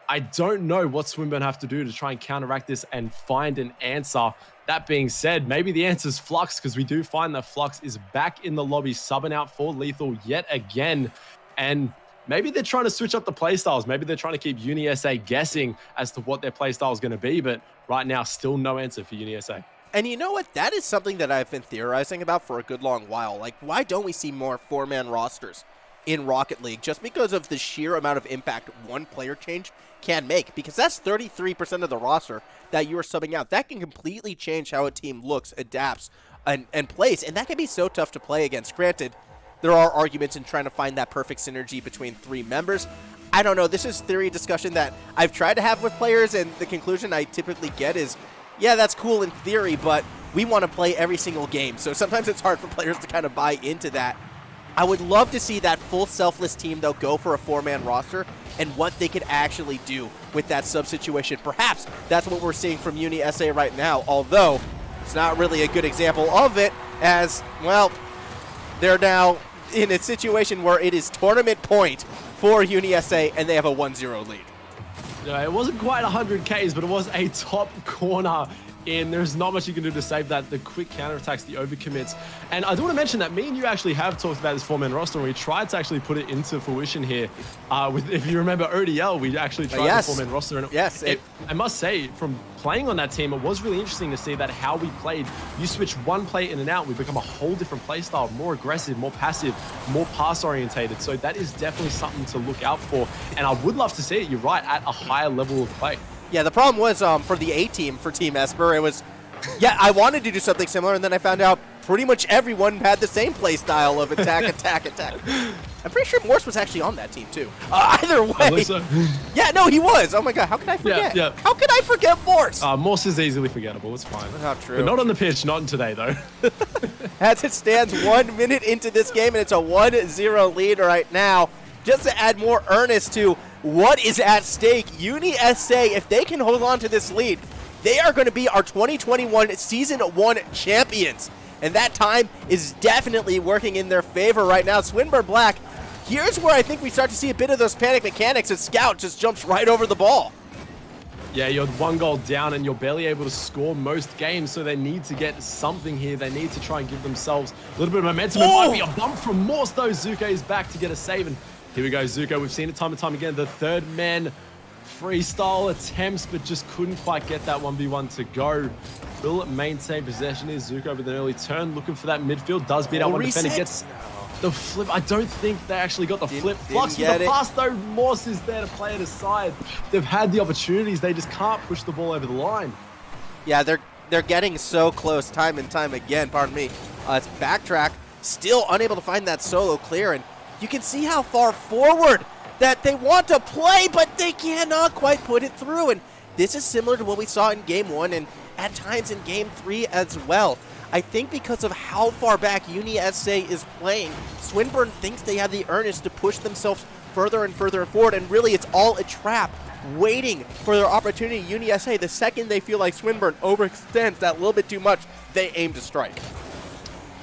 I don't know what Swinburne have to do to try and counteract this and find an answer. That being said, maybe the answer is Flux, because we do find that Flux is back in the lobby, subbing out for Lethal yet again. And maybe they're trying to switch up the playstyles. Maybe they're trying to keep UniSA guessing as to what their playstyle is going to be. But right now, still no answer for UniSA. And you know what? That is something that I've been theorizing about for a good long while. Like, why don't we see more 4-man rosters in Rocket League? Just because of the sheer amount of impact one player change can make. Because that's 33% of the roster that you are subbing out. That can completely change how a team looks, adapts, and plays. And that can be so tough to play against. Granted, there are arguments in trying to find that perfect synergy between 3 members. I don't know. This is theory discussion that I've tried to have with players, and the conclusion I typically get is, yeah, that's cool in theory, but we want to play every single game. So sometimes it's hard for players to kind of buy into that. I would love to see that full selfless team, though, go for a 4-man roster and what they could actually do with that sub situation. Perhaps that's what we're seeing from UniSA right now, although it's not really a good example of it as, well, they're now in a situation where it is tournament point for UniSA and they have a 1-0 lead. No, it wasn't quite 100 Ks, but it was a top corner in. There's not much you can do to save that. The quick counterattacks, the overcommits. And I do want to mention that me and you actually have talked about this 4-man roster, and we tried to actually put it into fruition here. If you remember ODL, we actually tried the 4-man roster. And I must say, from playing on that team, it was really interesting to see that how we played. You switch one play in and out, we become a whole different play style, more aggressive, more passive, more pass orientated. So that is definitely something to look out for. And I would love to see it, you're right, at a higher level of play. Yeah, the problem was for the A team, for Team Esper, it was, yeah, I wanted to do something similar, and then I found out pretty much everyone had the same play style of attack, attack, attack. I'm pretty sure Morse was actually on that team, too. Either way. I believe so. Yeah, no, he was. Oh, my God. How could I forget? Yeah. How could I forget Morse? Morse is easily forgettable. It's fine. Not true. But not on the pitch. Not today, though. As it stands 1 minute into this game, and it's a 1-0 lead right now. Just to add more earnest to what is at stake, UniSA, if they can hold on to this lead, they are going to be our 2021 Season 1 champions. And that time is definitely working in their favor right now. Swinburne Black, here's where I think we start to see a bit of those panic mechanics as Scout just jumps right over the ball. Yeah, you're 1 goal down and you're barely able to score most games, so they need to get something here. They need to try and give themselves a little bit of momentum. It might be a bump from Morse, though. Zuko is back to get a save, and here we go, Zuko. We've seen it time and time again. The 3rd man freestyle attempts, but just couldn't quite get that 1v1 to go. Will maintain possession here. Zuko with an early turn, looking for that midfield. Does beat out one defender. Gets the flip. I don't think they actually got the flip. Flux with the pass, though. Morse is there to play it aside. They've had the opportunities. They just can't push the ball over the line. Yeah, they're getting so close time and time again. Pardon me. It's backtrack. Still unable to find that solo clear, and you can see how far forward that they want to play, but they cannot quite put it through. And this is similar to what we saw in Game 1 and at times in Game 3 as well. I think because of how far back UniSA is playing, Swinburne thinks they have the earnest to push themselves further and further forward, and really it's all a trap waiting for their opportunity. UniSA, the second they feel like Swinburne overextends that little bit too much, they aim to strike.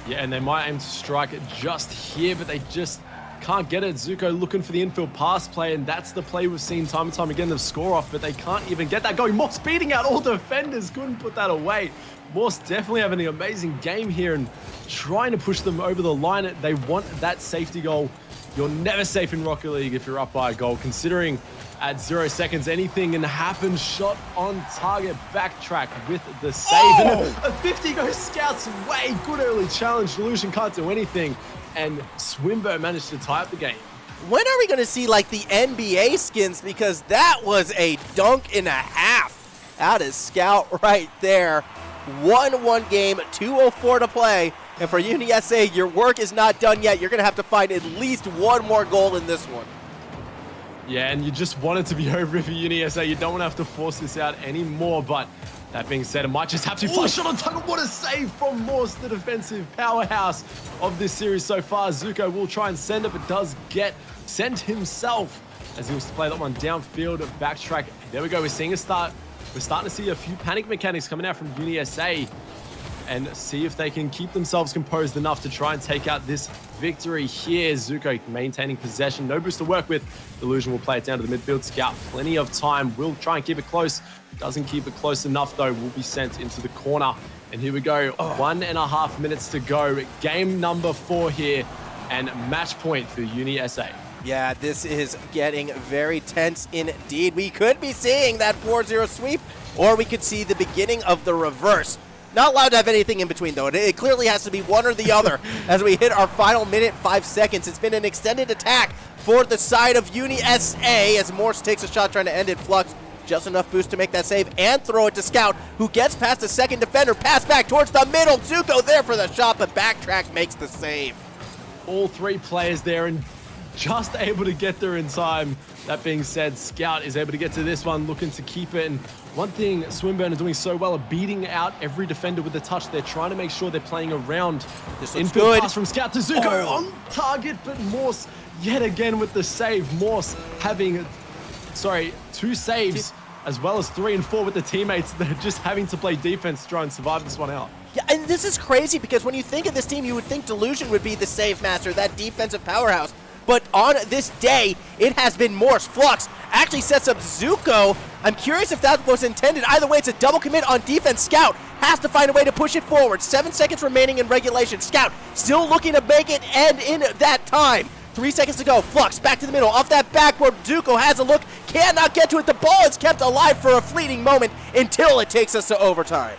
Yeah, and they might aim to strike it just here, but they just can't get it. Zuko looking for the infield pass play, and that's the play we've seen time and time again, the score off, but they can't even get that going. Morse beating out all defenders, couldn't put that away. Morse definitely having an amazing game here and trying to push them over the line. They want that safety goal. You're never safe in Rocket League if you're up by a goal, considering at 0 seconds anything can happen. Shot on target, backtrack with the save. And a 50 goes Scouts way. Good early challenge. Delusion can't do anything, and Swinburne managed to tie up the game. When are we going to see like the NBA skins? Because that was a dunk and a half out of Scout right there. 1-1 game, 2:04 to play. And for UniSA, your work is not done yet. You're going to have to find at least one more goal in this one. Yeah, and you just want it to be over for UniSA. You don't want to have to force this out anymore. But that being said, it might just have to flush shot on target. What a save from Morse, the defensive powerhouse of this series so far. Zuko will try and send it, but does get sent himself as he was to play that one downfield, backtrack. There we go. We're seeing a start we're starting to see a few panic mechanics coming out from UniSA and see if they can keep themselves composed enough to try and take out this victory here. Zuko maintaining possession, no boost to work with. Delusion will play it down to the midfield. Scout, plenty of time, will try and keep it close. Doesn't keep it close enough though, will be sent into the corner. And here we go, 1.5 minutes to go. Game number 4 here, and match point for UniSA. Yeah, this is getting very tense indeed. We could be seeing that 4-0 sweep, or we could see the beginning of the reverse. Not allowed to have anything in between, though. It clearly has to be one or the other as we hit our final minute, 5 seconds. It's been an extended attack for the side of UniSA as Morse takes a shot trying to end it. Flux, just enough boost to make that save and throw it to Scout, who gets past the second defender. Pass back towards the middle. Zuko there for the shot, but Backtrack makes the save. All 3 players there and just able to get there in time. That being said, Scout is able to get to this one, looking to keep it. And one thing Swinburne are doing so well are beating out every defender with the touch. They're trying to make sure they're playing around. This looks Infield good. pass from Scout to Zuko on target, but Morse yet again with the save. Morse having, 2 saves, as well as 3 and 4 with the teammates. They're just having to play defense to try and survive this one out. Yeah, and this is crazy because when you think of this team, you would think Delusion would be the save master, that defensive powerhouse. But on this day, it has been Morse. Flux actually sets up Zuko. I'm curious if that was intended. Either way, it's a double commit on defense. Scout has to find a way to push it forward. 7 seconds remaining in regulation. Scout still looking to make it end in that time. 3 seconds to go. Flux back to the middle. Off that backboard, Zuko has a look. Cannot get to it. The ball is kept alive for a fleeting moment until it takes us to overtime.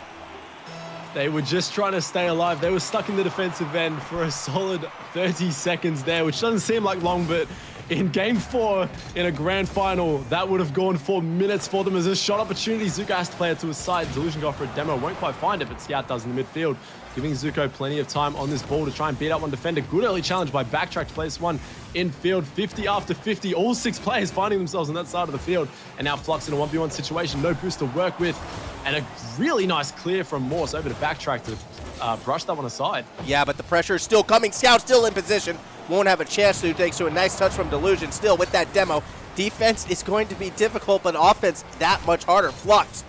They were just trying to stay alive. They were stuck in the defensive end for a solid 30 seconds there, which doesn't seem like long, but in game 4 in a grand final, that would have gone 4 minutes for them as a shot opportunity. Zuko has to play it to his side. Delusion got for a demo, won't quite find it, but Scout does in the midfield, giving Zuko plenty of time on this ball to try and beat out one defender. Good early challenge by Backtrack to place one in field. 50 after 50, all 6 players finding themselves on that side of the field. And now Flux in a 1v1 situation, no boost to work with. And a really nice clear from Morse over to Backtrack to brush that one aside. Yeah, but the pressure is still coming. Scout still in position. Won't have a chance to, thanks to a nice touch from Delusion. Still with that demo. Defense is going to be difficult, but offense that much harder. Flux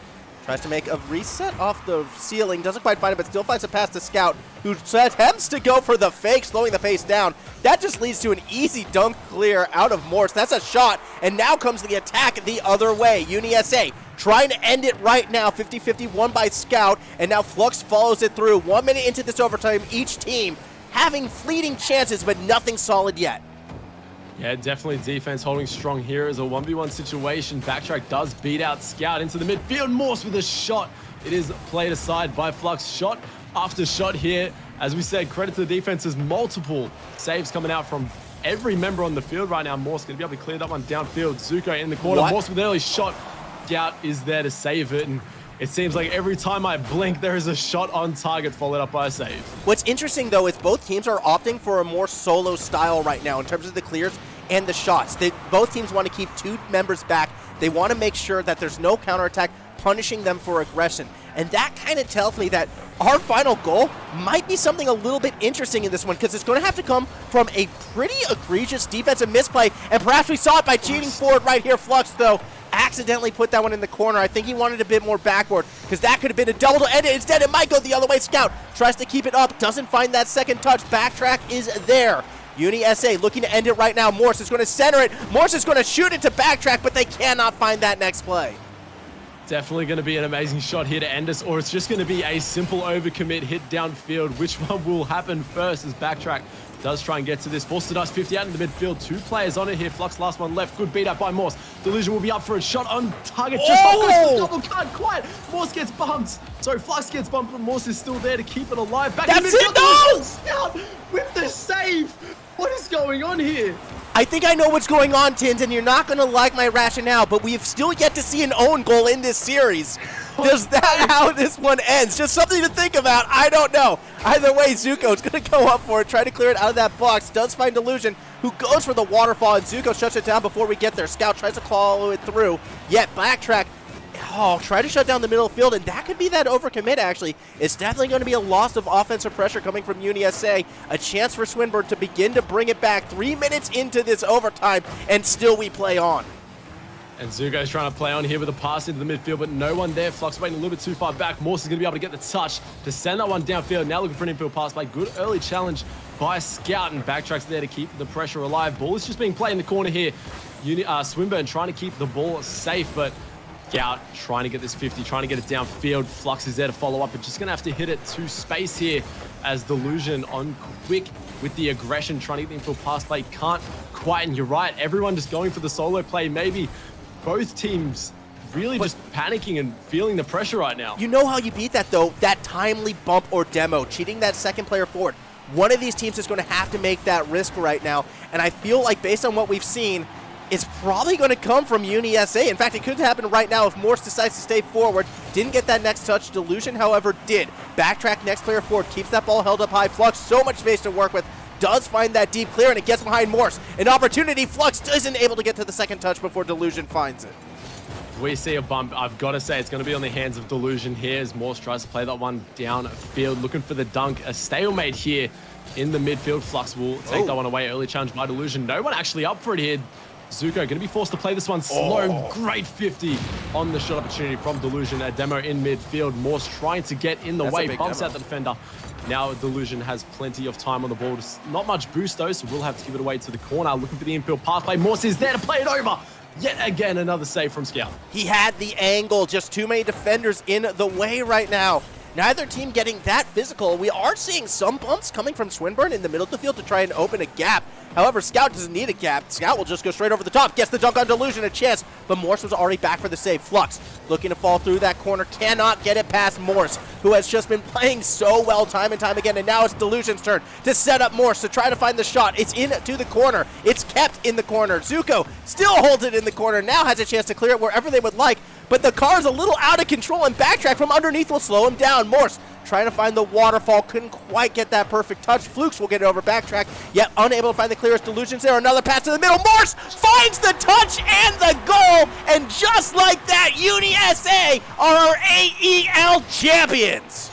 tries to make a reset off the ceiling. Doesn't quite find it, but still finds a pass to Scout, who attempts to go for the fake, slowing the pace down. That just leads to an easy dunk clear out of Morse. That's a shot, and now comes the attack the other way. UniSA trying to end it right now. 50-50 won by Scout, and now Flux follows it through. 1 minute into this overtime, each team having fleeting chances, but nothing solid yet. Yeah, definitely defense holding strong here as a 1v1 situation. Backtrack does beat out Scout into the midfield. Morse with a shot. It is played aside by Flux. Shot after shot here. As we said, credit to the defense. There's multiple saves coming out from every member on the field right now. Morse going to be able to clear that one downfield. Zuko in the corner. Morse with an early shot. Scout is there to save it. And it seems like every time I blink, there is a shot on target followed up by a save. What's interesting, though, is both teams are opting for a more solo style right now in terms of the clears and the shots. Both teams want to keep 2 members back. They want to make sure that there's no counterattack punishing them for aggression. And that kind of tells me that our final goal might be something a little bit interesting in this one, because it's going to have to come from a pretty egregious defensive misplay. And perhaps we saw it by cheating forward right here. Flux, though, accidentally put that one in the corner. I think he wanted a bit more backward, because that could have been a double to end it. Instead, it might go the other way. Scout tries to keep it up, doesn't find that second touch. Backtrack is there. UniSA looking to end it right now. Morse is going to center it. Morse is going to shoot it to Backtrack, but they cannot find that next play. Definitely going to be an amazing shot here to end us, or it's just going to be a simple overcommit hit downfield. Which one will happen first as Backtrack does try and get to this. Forced to dice 50 out in the midfield. 2 players on it here. Flux last one left. Good beat up by Morse. Delusion will be up for a shot on target. Just goes for the double cut. Quiet. Morse gets bumped. Sorry, Flux gets bumped, but Morse is still there to keep it alive. Back in the midfield. No! Scout with the save. What is going on here? I think I know what's going on, Tins, and you're not going to like my rationale, but we've still yet to see an own goal in this series. Does that how this one ends? Just something to think about. I don't know. Either way, Zuko's going to go up for it, try to clear it out of that box. Does find Delusion, who goes for the waterfall, and Zuko shuts it down before we get there. Scout tries to follow it through, yet Backtrack try to shut down the middle of the field, and that could be that overcommit, actually. It's definitely going to be a loss of offensive pressure coming from UniSA. A chance for Swinburne to begin to bring it back 3 minutes into this overtime, and still we play on. And Zuko's trying to play on here with a pass into the midfield, but no one there. Flux waiting a little bit too far back. Morse is going to be able to get the touch to send that one downfield. Now looking for an infield pass play. Good early challenge by Scout, and backtracks there to keep the pressure alive. Ball is just being played in the corner here. Swinburne trying to keep the ball safe, but Scout trying to get this 50, trying to get it downfield. Flux is there to follow up, but just going to have to hit it to space here as Delusion on quick with the aggression, trying to get the infield pass play. Can't quite, and you're right, everyone just going for the solo play. Maybe both teams really just panicking and feeling the pressure right now. You know how you beat that, though? That timely bump or demo, cheating that second player forward. One of these teams is going to have to make that risk right now, and I feel like based on what we've seen, it's probably going to come from UniSA. In fact, it could happen right now if Morse decides to stay forward. Didn't get that next touch. Delusion, however, did. Backtrack next player forward, keeps that ball held up high. Flux, so much space to work with. Does find that deep clear, and it gets behind Morse. An opportunity. Flux isn't able to get to the second touch before Delusion finds it. If we see a bump, I've got to say it's going to be on the hands of Delusion here as Morse tries to play that one downfield, looking for the dunk. A stalemate here in the midfield. Flux will take that one away. Early challenge by Delusion. No one actually up for it here. Zuko going to be forced to play this one slow. Great 50 on the shot opportunity from Delusion. A demo in midfield. Morse trying to get in the way. Bumps out the defender. Now Delusion has plenty of time on the ball. Just not much boost though, so we'll have to give it away to the corner. Looking for the infield pathway. Morse is there to play it over. Yet again, another save from Scout. He had the angle. Just too many defenders in the way right now. Neither team getting that physical. We are seeing some bumps coming from Swinburne in the middle of the field to try and open a gap. However, Scout doesn't need a gap. Scout will just go straight over the top. Gets the dunk on Delusion, a chance. But Morse was already back for the save. Flux looking to fall through that corner. Cannot get it past Morse, who has just been playing so well time and time again. And now it's Delusion's turn to set up Morse to try to find the shot. It's into the corner. It's kept in the corner. Zuko still holds it in the corner. Now has a chance to clear it wherever they would like. But the car's a little out of control, and backtrack from underneath will slow him down. Morse trying to find the waterfall, couldn't quite get that perfect touch. Flukes will get it over backtrack, yet unable to find the clearest. Delusions there. Another pass to the middle. Morse finds the touch and the goal, and just like that, UniSA are our AEL champions.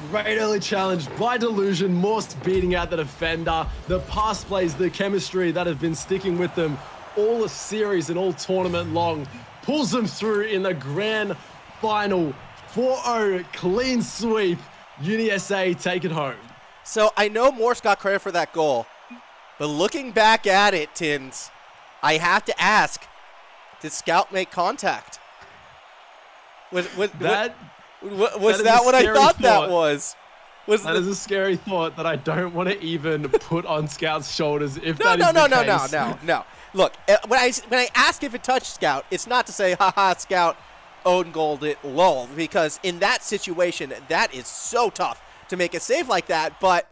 Great early challenge by Delusion. Morse beating out the defender. The pass plays, the chemistry that have been sticking with them all series and all tournament long pulls them through in the grand final. 4-0 clean sweep. UniSA take it home. So I know Morse got credit for that goal, but looking back at it, Tins, I have to ask, did Scout make contact? Was that what I thought that was? That is a scary thought that I don't want to even put on Scout's shoulders if that is the case. No. Look, when I ask if it touched Scout, it's not to say, haha, Scout own goaled it, lol, because in that situation, that is so tough to make a save like that, but,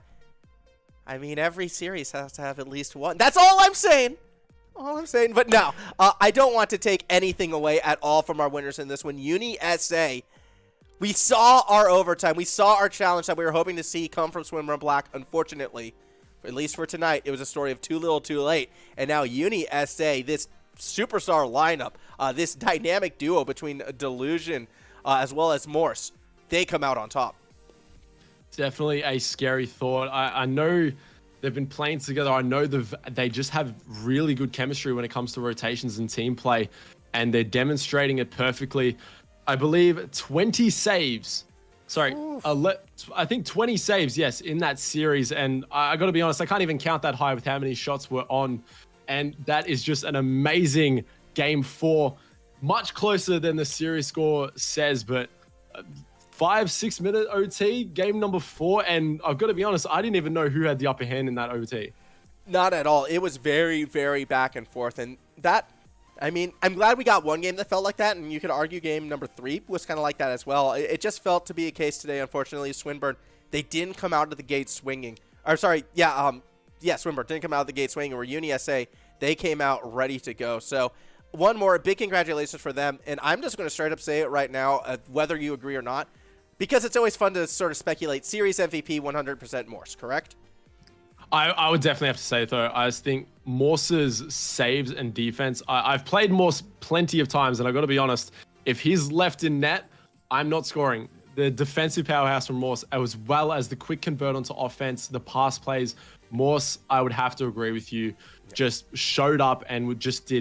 I mean, every series has to have at least one. That's all I'm saying. But no, I don't want to take anything away at all from our winners in this one. UniSA, we saw our overtime. We saw our challenge that we were hoping to see come from Swinburne Black. Unfortunately, at least for tonight, it was a story of too little too late. And now UniSA, this superstar lineup, this dynamic duo between Delusion as well as Morse, they come out on top. Definitely a scary thought. I know they've been playing together. I know they just have really good chemistry when it comes to rotations and team play, and they're demonstrating it perfectly. I believe 20 saves. Sorry, I think 20 saves, yes, in that series. And I got to be honest, I can't even count that high with how many shots were on. And that is just an amazing game 4. Much closer than the series score says, but 5-6 minute OT, game number 4. And I've got to be honest, I didn't even know who had the upper hand in that OT. Not at all. It was very, very back and forth. And that, I mean, I'm glad we got one game that felt like that. And you could argue game number 3 was kind of like that as well. It just felt to be a case today, unfortunately. Swinburne, they didn't come out of the gate swinging. Or sorry, Swinburne didn't come out of the gate swinging. Where UniSA, they came out ready to go. So one more, big congratulations for them. And I'm just going to straight up say it right now, whether you agree or not, because it's always fun to sort of speculate. Series MVP 100% Morse, correct? I would definitely have to say, though, I just think Morse's saves and defense, I've played Morse plenty of times, and I've got to be honest, if he's left in net, I'm not scoring. The defensive powerhouse from Morse, as well as the quick convert onto offense, the pass plays, Morse, I would have to agree with you, just showed up and just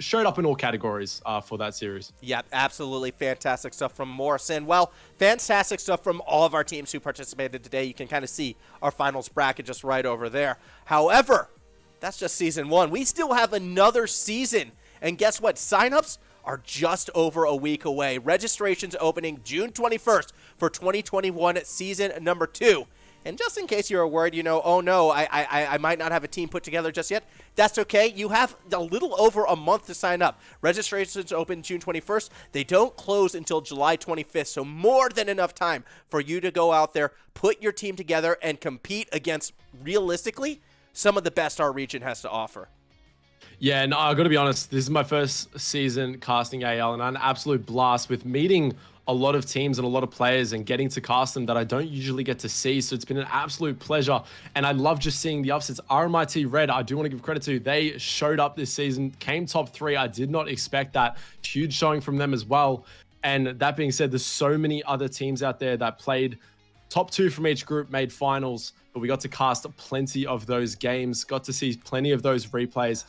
showed up in all categories for that series. Yeah, absolutely fantastic stuff from Morrison. Well, fantastic stuff from all of our teams who participated today. You can kind of see our finals bracket just right over there. However, that's just season 1. We still have another season. And guess what? Signups are just over a week away. Registrations opening June 21st for 2021 season number 2. And just in case you're worried, oh no, I might not have a team put together just yet, that's okay. You have a little over a month to sign up. Registrations open June 21st. They don't close until July 25th, so more than enough time for you to go out there, put your team together, and compete against, realistically, some of the best our region has to offer. Yeah, no, I got to be honest, this is my first season casting AEL, and I'm an absolute blast with meeting a lot of teams and a lot of players and getting to cast them that I don't usually get to see. So it's been an absolute pleasure. And I love just seeing the upsets. RMIT Red, I do want to give credit to. They showed up this season, came top 3. I did not expect that. Huge showing from them as well. And that being said, there's so many other teams out there that played top 2 from each group, made finals, but we got to cast plenty of those games, got to see plenty of those replays.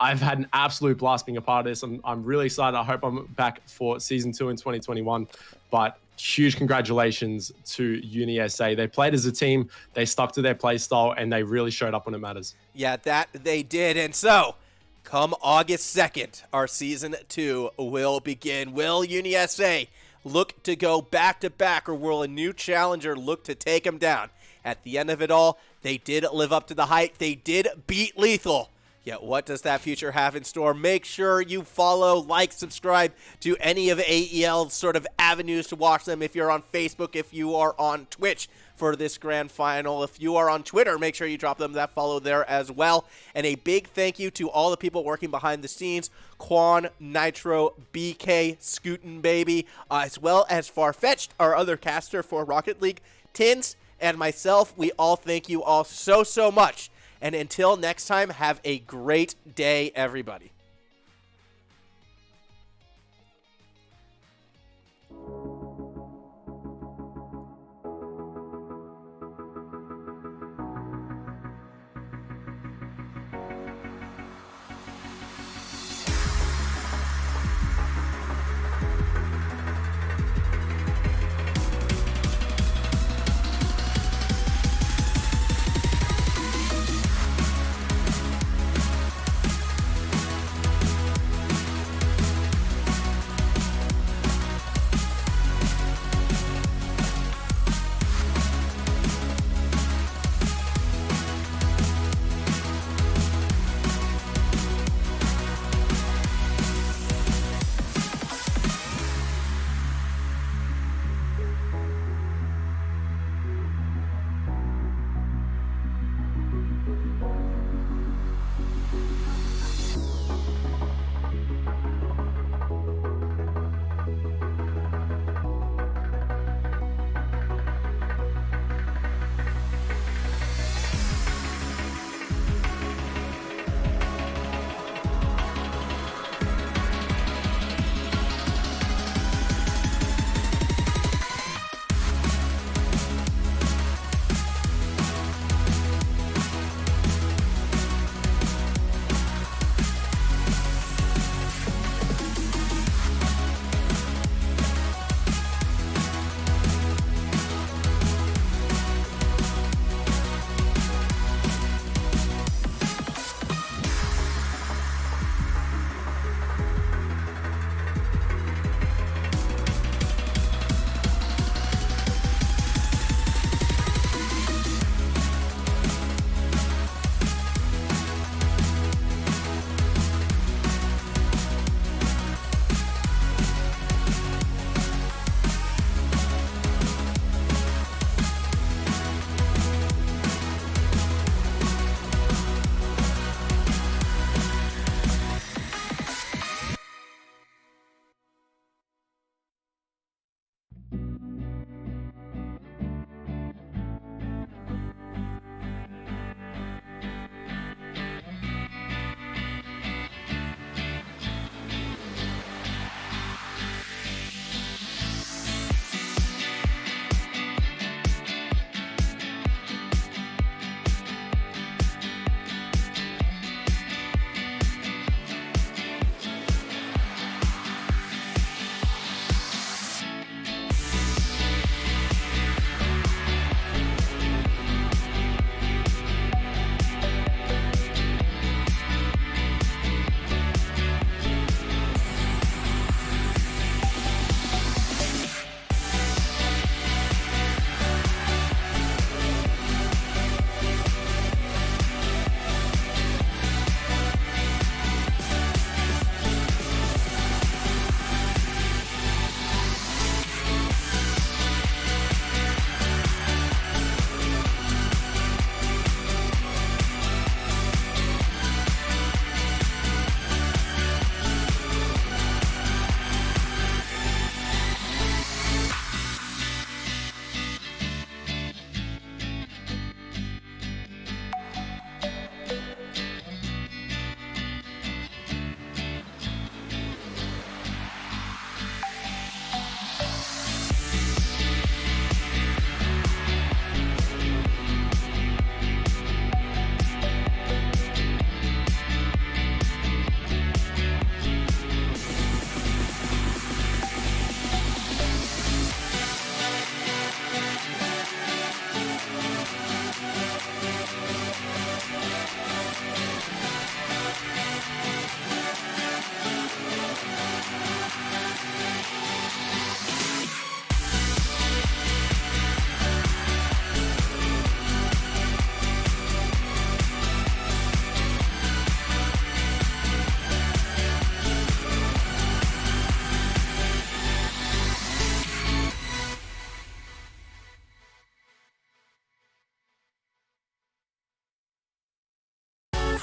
I've had an absolute blast being a part of this. I'm really excited. I hope I'm back for season 2 in 2021. But huge congratulations to UniSA. They played as a team, they stuck to their play style, and they really showed up when it matters. Yeah, that they did. And so, come August 2nd, our season 2 will begin. Will UniSA look to go back-to-back, or will a new challenger look to take them down? At the end of it all, they did live up to the hype. They did beat Lethal. Yet what does that future have in store? Make sure you follow, like, subscribe to any of AEL's sort of avenues to watch them. If you're on Facebook, if you are on Twitch for this grand final, if you are on Twitter, make sure you drop them that follow there as well. And a big thank you to all the people working behind the scenes, Quan, Nitro, BK, Scootin' Baby, as well as Farfetched, our other caster for Rocket League, Tins, and myself. We all thank you all so much. And until next time, have a great day, everybody.